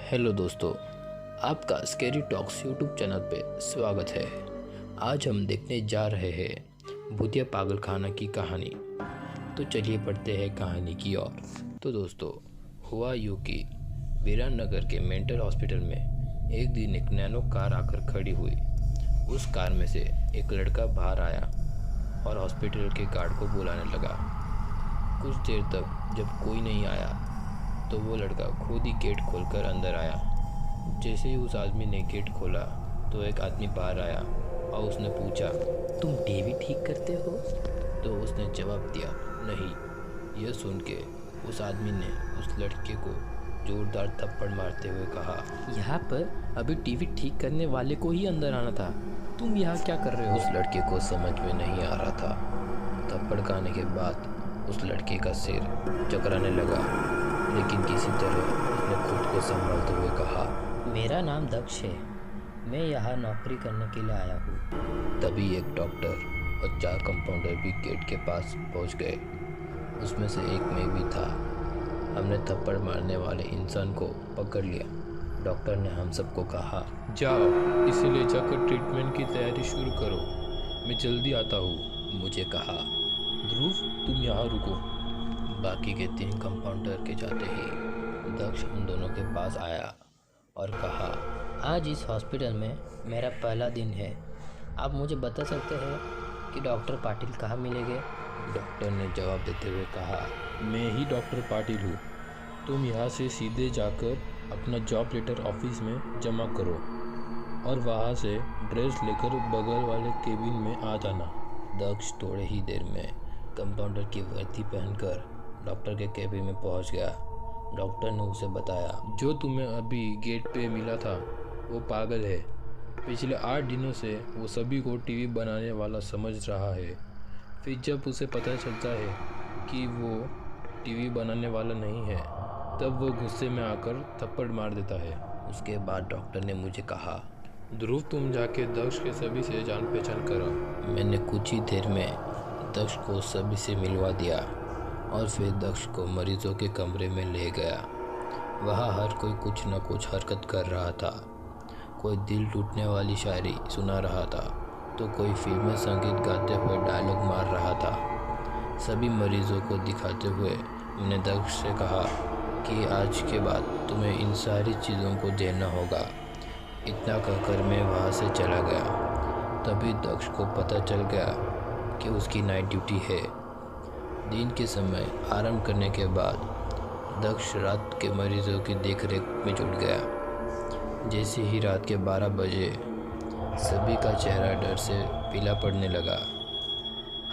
Hello दोस्तों, आपका scary talks YouTube channel पे स्वागत है। आज हम देखने जा रहे हैं भूतिया पागलखाना की कहानी। तो चलिए पढ़ते हैं कहानी की ओर। तो दोस्तों, हुआ यूँ कि वीरानगर के मेंटल हॉस्पिटल में एक दिन एक नैनो कार आकर खड़ी हुई। उस कार में से एक लड़का बाहर आया और हॉस्पिटल के गार्ड को बुलाने लगा। कुछ देर तक जब कोई नहीं आया तो वो लड़का खुद ही गेट खोलकर अंदर आया। जैसे ही उस आदमी ने गेट खोला तो एक आदमी बाहर आया और उसने पूछा, तुम टीवी ठीक करते हो? तो उसने जवाब दिया, नहीं। यह सुन के उस आदमी ने उस लड़के को जोरदार थप्पड़ मारते हुए कहा, यहाँ पर अभी टीवी ठीक करने वाले को ही अंदर आना था, तुम यहाँ क्या कर रहे हो? उस लड़के को समझ में नहीं आ रहा था। थप्पड़ खाने के बाद उस लड़के का सिर चकराने लगा, लेकिन किसी तरह उसने खुद को संभालते हुए कहा, मेरा नाम दक्ष है, मैं यहाँ नौकरी करने के लिए आया हूँ। तभी एक डॉक्टर और 4 कंपाउंडर भी गेट के पास पहुँच गए। उसमें से एक मैं भी था। हमने थप्पड़ मारने वाले इंसान को पकड़ लिया। डॉक्टर ने हम सबको कहा, जाओ इसे ले जाकर ट्रीटमेंट की तैयारी शुरू करो, मैं जल्दी आता हूँ। मुझे कहा। ध्रुव, तुम यहाँ रुको। बाकी के 3 कंपाउंडर के जाते ही दक्ष उन दोनों के पास आया और कहा, आज इस हॉस्पिटल में मेरा पहला दिन है, आप मुझे बता सकते हैं कि डॉक्टर पाटिल कहाँ मिलेंगे? डॉक्टर ने जवाब देते हुए कहा, मैं ही डॉक्टर पाटिल हूँ। तुम यहाँ से सीधे जाकर अपना जॉब लेटर ऑफिस में जमा करो और वहाँ से ड्रेस लेकर बगल वाले केबिन में आ जाना। दक्ष थोड़े ही देर में कंपाउंडर की वर्दी पहनकर डॉक्टर के केबिन में पहुंच गया। डॉक्टर ने उसे बताया, जो तुम्हें अभी गेट पे मिला था वो पागल है। पिछले 8 दिनों से वो सभी को टीवी बनाने वाला समझ रहा है। फिर जब उसे पता चलता है कि वो टीवी बनाने वाला नहीं है, तब वो गुस्से में आकर थप्पड़ मार देता है। उसके बाद डॉक्टर ने मुझे कहा, ध्रुव, तुम जाके दक्ष के सभी से जान पहचान करो। मैंने कुछ ही देर में दक्ष को सभी से मिलवा दिया और फिर दक्ष को मरीजों के कमरे में ले गया। वहाँ हर कोई कुछ न कुछ हरकत कर रहा था। कोई दिल टूटने वाली शायरी सुना रहा था तो कोई फिल्मी संगीत गाते हुए डायलॉग मार रहा था। सभी मरीजों को दिखाते हुए मैंने दक्ष से कहा कि आज के बाद तुम्हें इन सारी चीज़ों को झेलना होगा। इतना कहकर मैं वहाँ से चला गया। तभी दक्ष को पता चल गया कि उसकी नाइट ड्यूटी है। दिन के समय आराम करने के बाद दक्ष रात के मरीजों की देखरेख में जुट गया। जैसे ही रात के 12 बजे सभी का चेहरा डर से पीला पड़ने लगा।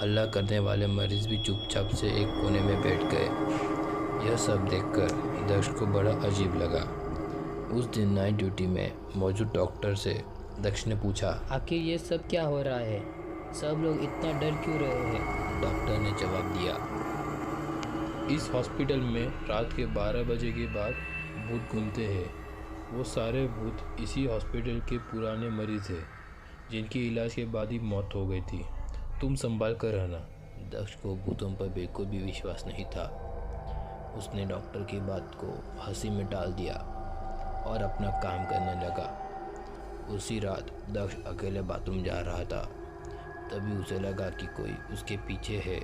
हल्ला करने वाले मरीज भी चुपचाप से एक कोने में बैठ गए। यह सब देखकर दक्ष को बड़ा अजीब लगा। उस दिन नाइट ड्यूटी में मौजूद डॉक्टर से दक्ष ने पूछा, आखिर ये सब क्या हो रहा है? सब लोग इतना डर क्यों रहे हैं? डॉक्टर ने जवाब दिया, इस हॉस्पिटल में रात के 12 बजे के बाद भूत घूमते हैं। वो सारे भूत इसी हॉस्पिटल के पुराने मरीज हैं जिनकी इलाज के बाद ही मौत हो गई थी। तुम संभाल कर रहना। दक्ष को भूतों पर बिल्कुल भी विश्वास नहीं था। उसने डॉक्टर की बात को हंसी में डाल दिया और अपना काम करने लगा। उसी रात दक्ष अकेले बाथरूम जा रहा था। तभी उसे लगा कि कोई उसके पीछे है।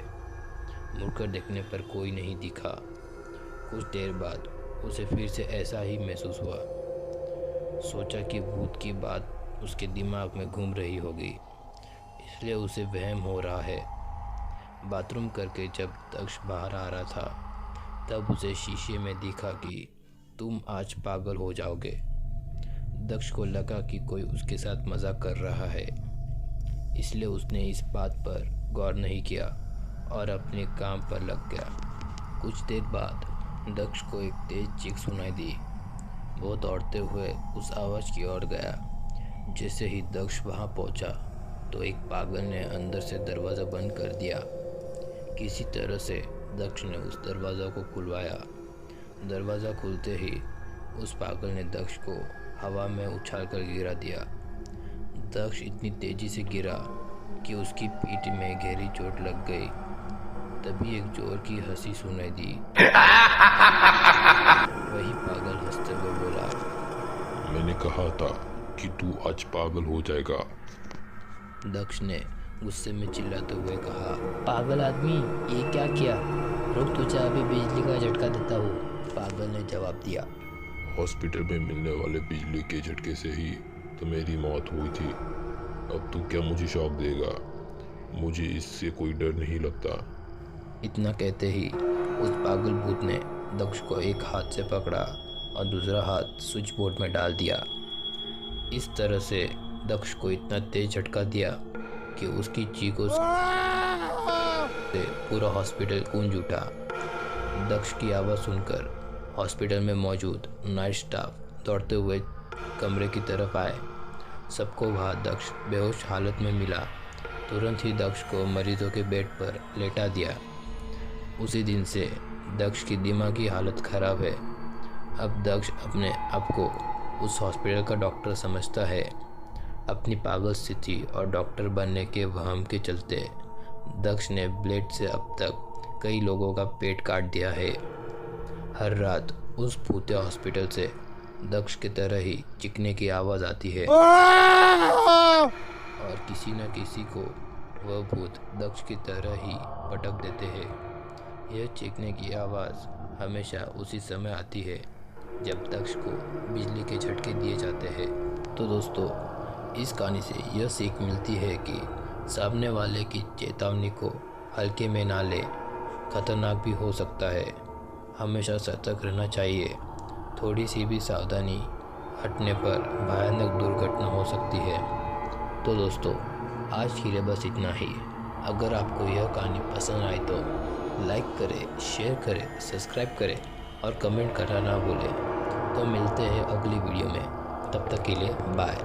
मुड़कर देखने पर कोई नहीं दिखा। कुछ देर बाद उसे फिर से ऐसा ही महसूस हुआ। सोचा कि भूत की बात उसके दिमाग में घूम रही होगी, इसलिए उसे वहम हो रहा है। बाथरूम करके जब दक्ष बाहर आ रहा था तब उसे शीशे में दिखा कि तुम आज पागल हो जाओगे। दक्ष को लगा कि कोई उसके साथ मजाक कर रहा है, इसलिए उसने इस बात पर गौर नहीं किया और अपने काम पर लग गया। कुछ देर बाद दक्ष को एक तेज चीख सुनाई दी। वो दौड़ते हुए उस आवाज़ की ओर गया। जैसे ही दक्ष वहाँ पहुँचा तो एक पागल ने अंदर से दरवाज़ा बंद कर दिया। किसी तरह से दक्ष ने उस दरवाज़ा को खुलवाया। दरवाज़ा खुलते ही उस पागल ने दक्ष को हवा में उछालकर गिरा दिया। दक्ष इतनी तेज़ी से गिरा कि उसकी पीठ में गहरी चोट लग गई। तभी एक जोर की हंसी सुनाई दी। वही पागल हंसते हुए बोला, मैंने कहा था कि तू आज पागल हो जाएगा। दक्ष ने गुस्से में चिल्लाते हुए कहा। पागल आदमी, ये क्या किया? रुक, तुझे अभी बिजली का झटका देता हूँ। पागल ने जवाब दिया। हॉस्पिटल में मिलने वाले बिजली के झटके से ही तो मेरी मौत हुई थी। अब तू क्या मुझे शॉक देगा? मुझे इससे कोई डर नहीं लगता। इतना कहते ही उस पागल भूत ने दक्ष को एक हाथ से पकड़ा और दूसरा हाथ स्विच बोर्ड में डाल दिया। इस तरह से दक्ष को इतना तेज झटका दिया कि उसकी चीखों से पूरा हॉस्पिटल गूंज उठा। दक्ष की आवाज़ सुनकर हॉस्पिटल में मौजूद नाइट स्टाफ दौड़ते हुए कमरे की तरफ आए। सबको वहाँ दक्ष बेहोश हालत में मिला। तुरंत ही दक्ष को मरीजों के बेड पर लेटा दिया। उसी दिन से दक्ष की दिमागी हालत खराब है। अब दक्ष अपने आप को उस हॉस्पिटल का डॉक्टर समझता है। अपनी पागल स्थिति और डॉक्टर बनने के वहम के चलते दक्ष ने ब्लेड से अब तक कई लोगों का पेट काट दिया है। हर रात उस भूतिया हॉस्पिटल से दक्ष की तरह ही चीखने की आवाज़ आती है और किसी न किसी को वह भूत दक्ष की तरह ही पटक देते हैं। यह चीखने की आवाज़ हमेशा उसी समय आती है जब दक्ष को बिजली के झटके दिए जाते हैं। तो दोस्तों, इस कहानी से यह सीख मिलती है कि सामने वाले की चेतावनी को हल्के में ना ले, खतरनाक भी हो सकता है। हमेशा सतर्क रहना चाहिए। थोड़ी सी भी सावधानी हटने पर भयानक दुर्घटना हो सकती है। तो दोस्तों, आज के लिए बस इतना ही। अगर आपको यह कहानी पसंद आई तो लाइक करें, शेयर करें, सब्सक्राइब करें और कमेंट करना ना भूलें। तो मिलते हैं अगली वीडियो में। तब तक के लिए बाय।